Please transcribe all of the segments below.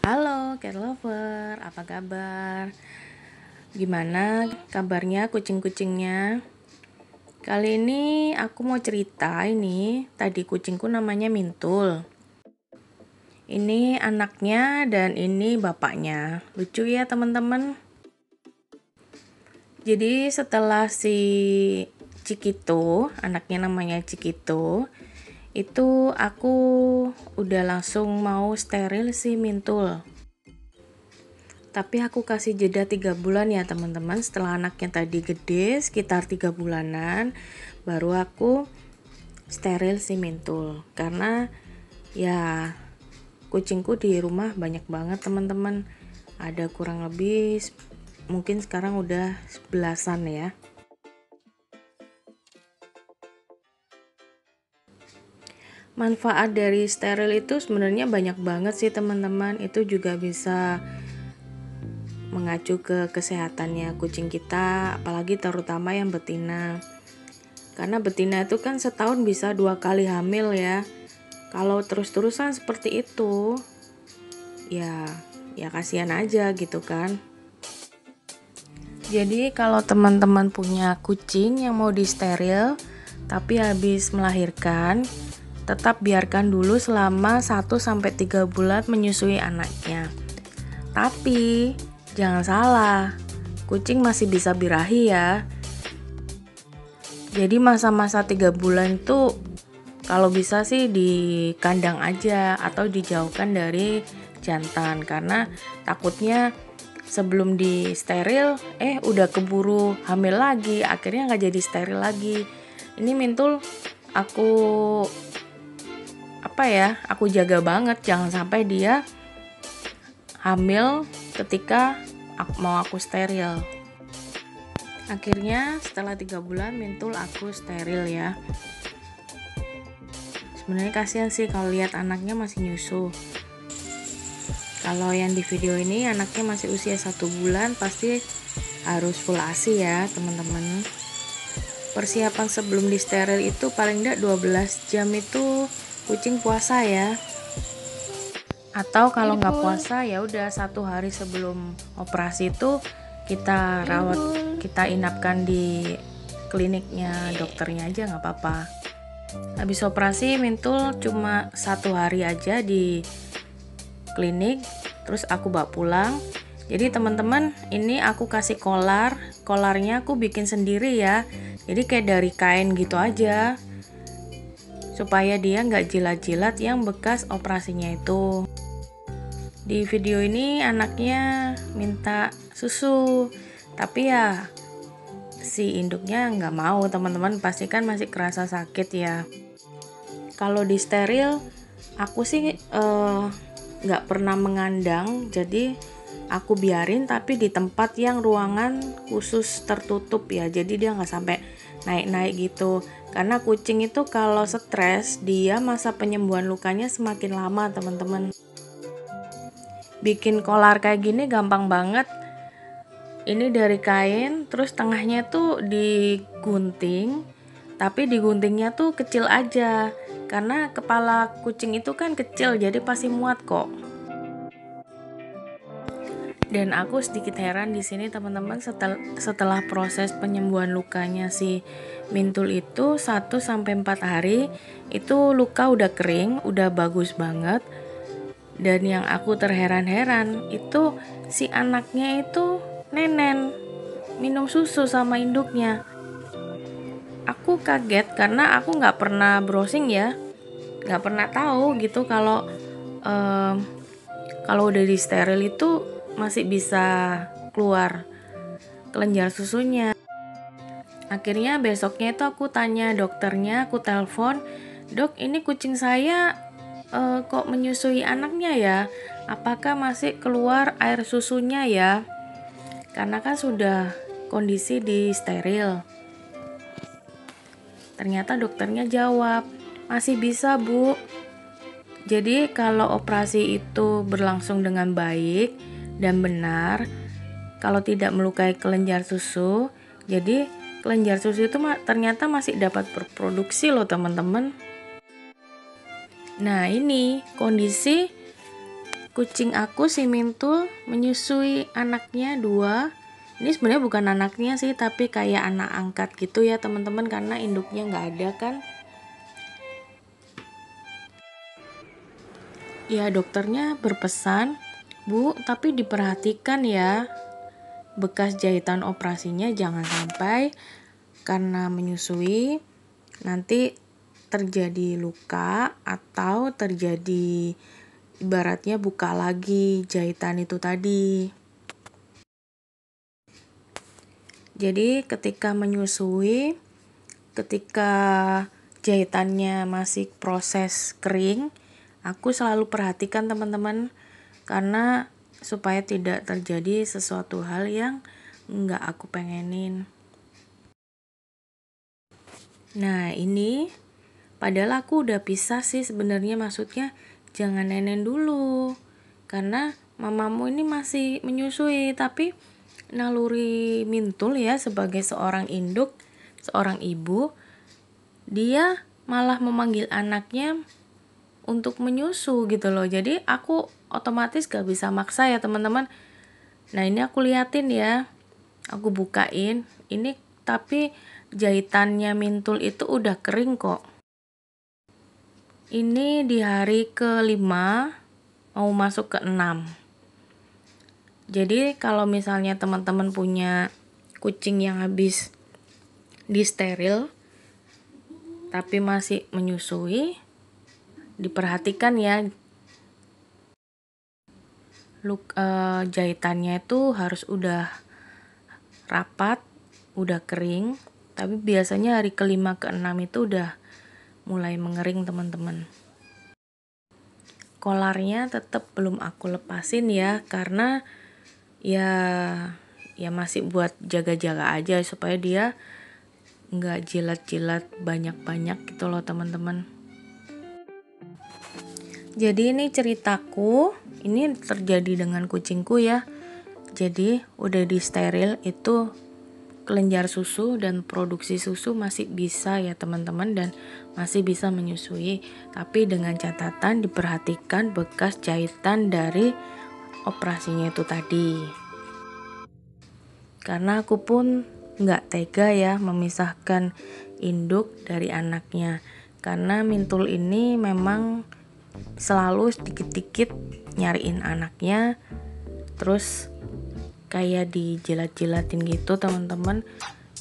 Halo cat lover, apa kabar? Gimana kabarnya kucing-kucingnya? Kali ini aku mau cerita ini. Tadi kucingku namanya Mintul. Ini anaknya dan ini bapaknya. Lucu ya teman-teman. Jadi setelah si Cikito, anaknya namanya Cikito, itu aku udah langsung mau steril si Mintul. Tapi aku kasih jeda 3 bulan ya teman-teman. Setelah anaknya tadi gede sekitar 3 bulanan, baru aku steril si Mintul. Karena ya kucingku di rumah banyak banget teman-teman. Ada kurang lebih mungkin sekarang udah 11-an ya. Manfaat dari steril itu sebenarnya banyak banget sih teman-teman. Itu juga bisa mengacu ke kesehatannya kucing kita, apalagi terutama yang betina. Karena betina itu kan setahun bisa 2 kali hamil ya. Kalau terus-terusan seperti itu, ya kasihan aja gitu kan. Jadi kalau teman-teman punya kucing yang mau disteril tapi habis melahirkan, tetap biarkan dulu selama 1-3 bulan menyusui anaknya. Tapi jangan salah, kucing masih bisa birahi ya. Jadi masa-masa 3 bulan tuh kalau bisa sih di kandang aja atau dijauhkan dari jantan, karena takutnya sebelum di steril udah keburu hamil lagi, akhirnya nggak jadi steril lagi. Ini Mintul aku aku jaga banget jangan sampai dia hamil ketika mau aku steril. Akhirnya setelah 3 bulan Mintul aku steril ya. Sebenarnya kasihan sih kalau lihat anaknya masih nyusu. Kalau yang di video ini anaknya masih usia 1 bulan, pasti harus full ASI ya teman-teman. Persiapan sebelum di steril itu paling enggak 12 jam itu kucing puasa ya. Atau kalau nggak puasa ya udah 1 hari sebelum operasi itu kita rawat, kita inapkan di kliniknya dokternya aja nggak apa-apa. Habis operasi Mintul cuma 1 hari aja di klinik, terus aku bawa pulang. Jadi teman-teman, ini aku kasih kolarnya aku bikin sendiri ya. Jadi kayak dari kain gitu aja, supaya dia nggak jilat-jilat yang bekas operasinya itu. Di video ini anaknya minta susu, tapi ya si induknya nggak mau teman-teman, pasti kan masih kerasa sakit ya. Kalau di steril aku sih nggak pernah mengandang, jadi aku biarin tapi di tempat yang ruangan khusus tertutup ya, jadi dia nggak sampai naik-naik gitu. Karena kucing itu kalau stres, dia masa penyembuhan lukanya semakin lama teman-teman. Bikin kolar kayak gini gampang banget. Ini dari kain, terus tengahnya tuh digunting, tapi diguntingnya tuh kecil aja, karena kepala kucing itu kan kecil, jadi pasti muat kok. Dan aku sedikit heran di sini teman-teman, setelah proses penyembuhan lukanya si Mintul itu 1-4 hari itu luka udah kering, udah bagus banget. Dan yang aku terheran-heran itu si anaknya itu nenen, minum susu sama induknya. Aku kaget karena aku nggak pernah browsing ya, nggak pernah tahu gitu kalau udah di steril itu masih bisa keluar kelenjar susunya. Akhirnya besoknya itu aku tanya dokternya, aku telepon, "Dok, ini kucing saya kok menyusui anaknya ya? Apakah masih keluar air susunya ya?" Karena kan sudah kondisi di steril. Ternyata dokternya jawab, "Masih bisa, Bu." Jadi kalau operasi itu berlangsung dengan baik dan benar, kalau tidak melukai kelenjar susu, jadi kelenjar susu itu ternyata masih dapat berproduksi loh teman-teman. Nah ini kondisi kucing aku si Mintul menyusui anaknya 2. Ini sebenarnya bukan anaknya sih, tapi kayak anak angkat gitu ya teman-teman, karena induknya nggak ada kan. Ya dokternya berpesan, Bu, tapi diperhatikan ya, bekas jahitan operasinya jangan sampai karena menyusui nanti terjadi luka atau terjadi ibaratnya buka lagi jahitan itu tadi. Jadi ketika menyusui, ketika jahitannya masih proses kering, aku selalu perhatikan teman-teman, karena supaya tidak terjadi sesuatu hal yang nggak aku pengenin. Nah ini padahal aku udah pisah sih sebenarnya, maksudnya jangan nenen dulu karena mamamu ini masih menyusui, tapi naluri Mintul ya sebagai seorang induk, seorang ibu, dia malah memanggil anaknya untuk menyusu gitu loh. Jadi aku otomatis gak bisa maksa ya teman-teman. Nah ini aku liatin ya, aku bukain ini, tapi jahitannya Mintul itu udah kering kok. Ini di hari ke-5 mau masuk ke-6. Jadi kalau misalnya teman-teman punya kucing yang habis disteril tapi masih menyusui, diperhatikan ya, jahitannya itu harus udah rapat, udah kering. Tapi biasanya hari ke-5 ke-6 itu udah mulai mengering teman-teman. Kolarnya tetap belum aku lepasin ya, karena ya masih buat jaga-jaga aja supaya dia nggak jilat-jilat banyak-banyak gitu loh teman-teman. Jadi ini ceritaku, ini terjadi dengan kucingku ya. Jadi udah di steril itu kelenjar susu dan produksi susu masih bisa ya teman-teman, dan masih bisa menyusui, tapi dengan catatan diperhatikan bekas jahitan dari operasinya itu tadi. Karena aku pun nggak tega ya memisahkan induk dari anaknya, karena Mintul ini memang selalu sedikit-dikit nyariin anaknya, terus kayak dijilat-jilatin gitu teman-teman,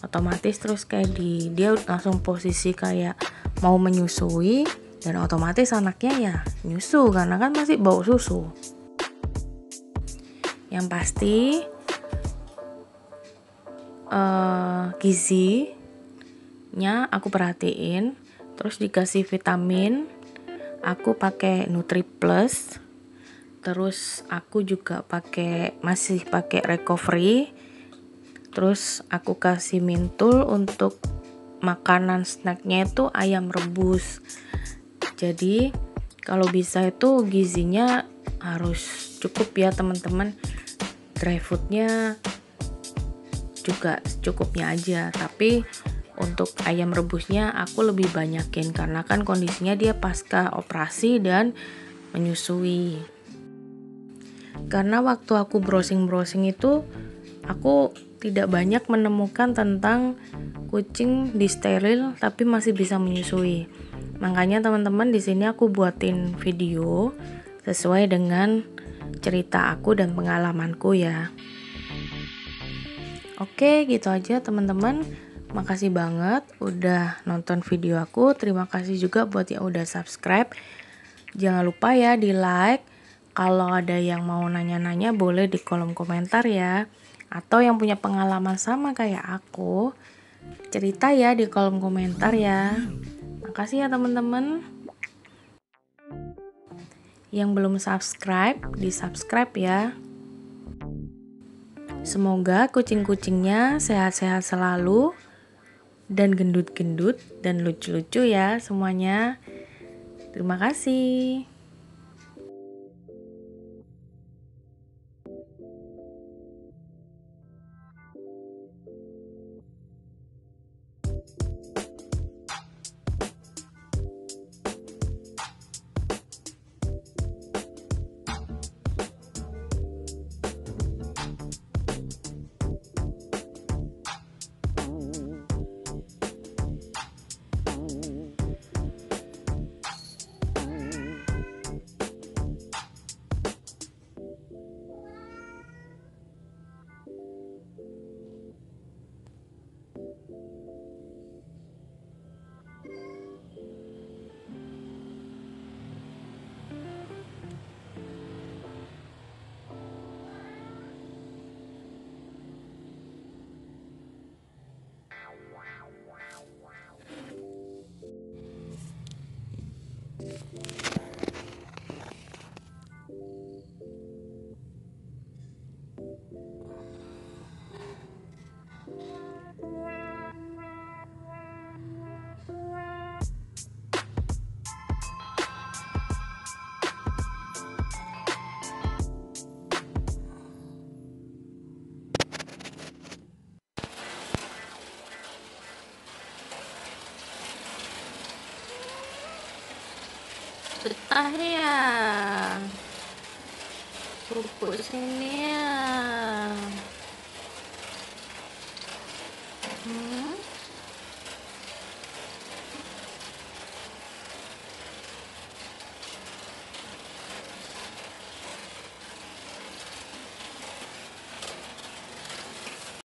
otomatis terus kayak dia langsung posisi kayak mau menyusui, dan otomatis anaknya ya nyusu karena kan masih bau susu. Yang pasti gizinya aku perhatiin, terus dikasih vitamin, aku pakai Nutri Plus. Terus aku juga masih pakai recovery. Terus aku kasih Mintul untuk makanan snacknya itu ayam rebus. Jadi kalau bisa itu gizinya harus cukup ya teman-teman. Dry foodnya juga secukupnya aja. Tapi untuk ayam rebusnya aku lebih banyakin karena kan kondisinya dia pasca operasi dan menyusui. Karena waktu aku browsing itu aku tidak banyak menemukan tentang kucing disteril tapi masih bisa menyusui. Makanya teman-teman di sini aku buatin video sesuai dengan cerita aku dan pengalamanku ya. Oke, gitu aja teman-teman. Makasih banget udah nonton video aku. Terima kasih juga buat yang udah subscribe. Jangan lupa ya di like. Kalau ada yang mau nanya-nanya boleh di kolom komentar ya. Atau yang punya pengalaman sama kayak aku, cerita ya di kolom komentar ya. Makasih ya teman-teman. Yang belum subscribe, di subscribe ya. Semoga kucing-kucingnya sehat-sehat selalu dan gendut-gendut dan lucu-lucu ya semuanya. Terima kasih. betah ya, pupuk sini ya.